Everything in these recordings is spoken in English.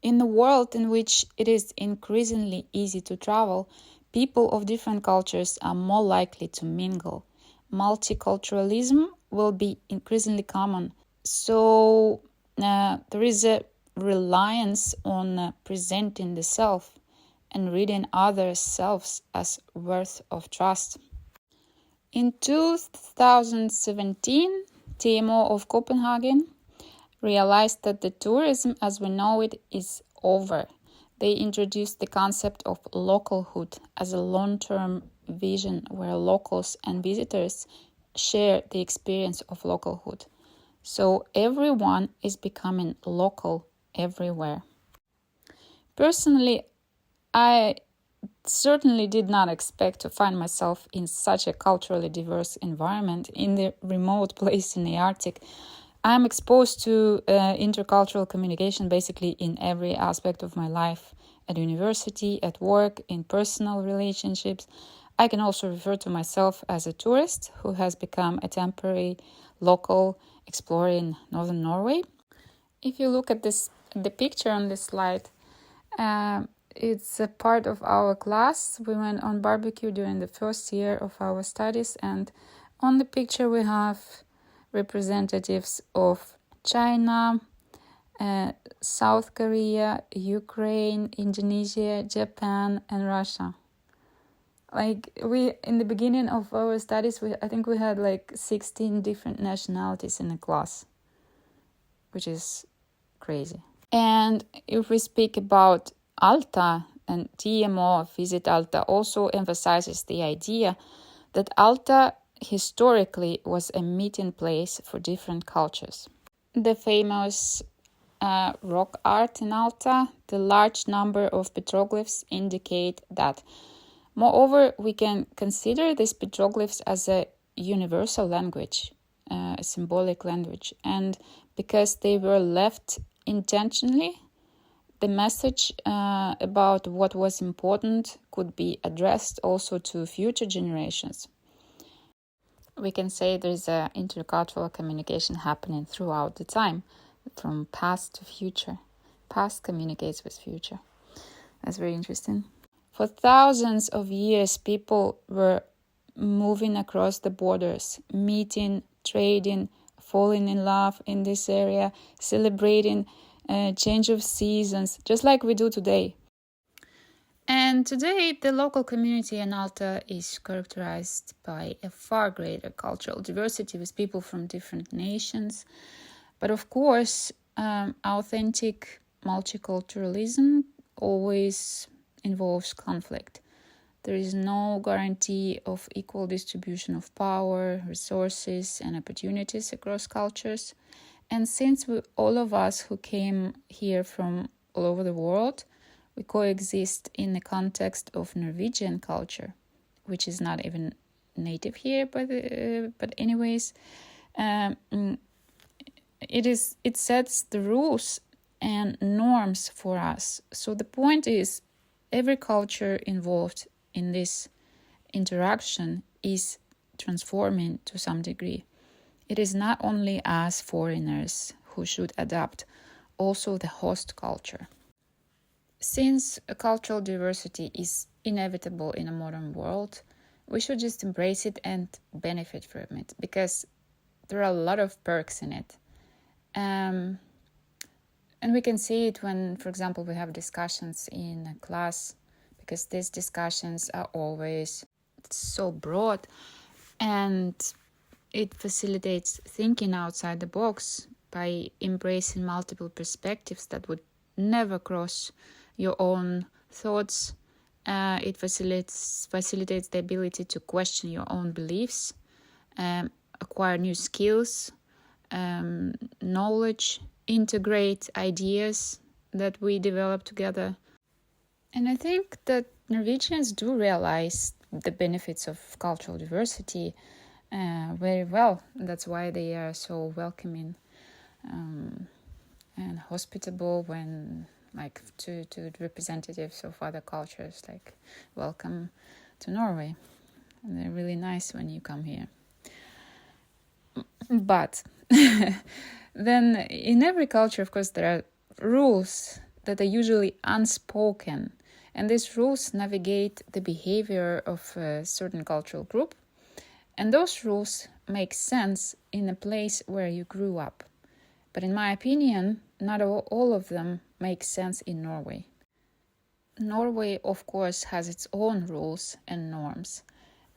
In a world in which it is increasingly easy to travel, people of different cultures are more likely to mingle. Multiculturalism will be increasingly common. So there is a reliance on presenting the self and reading other selves as worth of trust. In 2017, TMO of Copenhagen realized that the tourism as we know it is over. They introduced the concept of localhood as a long-term vision where locals and visitors share the experience of localhood. So everyone is becoming local everywhere. Personally, I certainly did not expect to find myself in such a culturally diverse environment in the remote place in the Arctic. I'm exposed to intercultural communication basically in every aspect of my life, at university, at work, in personal relationships. I can also refer to myself as a tourist who has become a temporary local exploring northern Norway. If you look at the picture on this slide, it's a part of our class. We went on barbecue during the first year of our studies, and on the picture we have representatives of China, South Korea, Ukraine, Indonesia, Japan, and Russia. In the beginning of our studies, I think we had 16 different nationalities in the class, which is crazy. And if we speak about Alta, and TMO Visit Alta also emphasizes the idea that Alta historically was a meeting place for different cultures. The famous rock art in Alta, the large number of petroglyphs indicate that. Moreover, we can consider these petroglyphs as a universal language, a symbolic language, and because they were left intentionally, the message about what was important could be addressed also to future generations. We can say there's an intercultural communication happening throughout the time, from past to future. Past communicates with future. That's very interesting. For thousands of years, people were moving across the borders, meeting, trading, falling in love in this area, celebrating change of seasons, just like we do today. And today, the local community in Alta is characterized by a far greater cultural diversity with people from different nations. But of course, authentic multiculturalism always involves conflict. There is no guarantee of equal distribution of power, resources, and opportunities across cultures. And since all of us who came here from all over the world, we coexist in the context of Norwegian culture, which is not even native here, but anyways, it sets the rules and norms for us. So the point is, every culture involved in this interaction is transforming to some degree. It is not only us foreigners who should adapt, also the host culture. Since cultural diversity is inevitable in a modern world, we should just embrace it and benefit from it, because there are a lot of perks in it. And we can see it when, for example, we have discussions in a class, because these discussions are always so broad and it facilitates thinking outside the box by embracing multiple perspectives that would never cross your own thoughts. It facilitates the ability to question your own beliefs, acquire new skills, knowledge, integrate ideas that we develop together. And I think that Norwegians do realize the benefits of cultural diversity very well. That's why they are so welcoming and hospitable when, to representatives of other cultures, welcome to Norway. And they're really nice when you come here. But then in every culture, of course, there are rules that are usually unspoken. And these rules navigate the behavior of a certain cultural group. And those rules make sense in a place where you grew up. But in my opinion, not all of them make sense in Norway. Norway, of course, has its own rules and norms,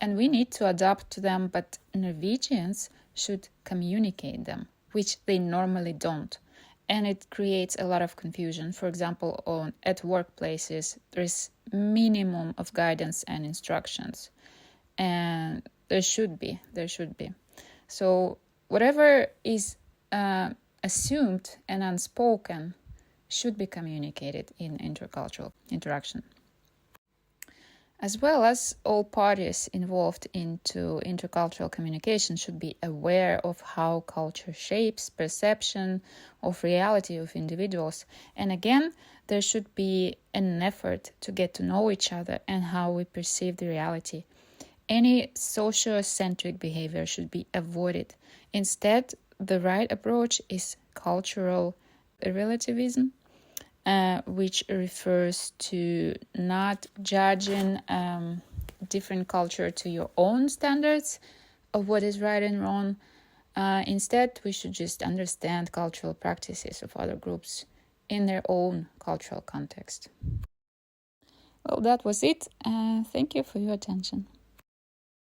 and we need to adapt to them, but Norwegians should communicate them, which they normally don't. And it creates a lot of confusion. For example, at workplaces, there's minimum of guidance and instructions. And there should be. So whatever is assumed and unspoken should be communicated in intercultural interaction. As well as all parties involved into intercultural communication should be aware of how culture shapes perception of reality of individuals. And again, there should be an effort to get to know each other and how we perceive the reality. Any sociocentric behavior should be avoided. Instead, the right approach is cultural relativism, which refers to not judging different culture to your own standards of what is right and wrong. Instead, we should just understand cultural practices of other groups in their own cultural context. Well, that was it. Thank you for your attention.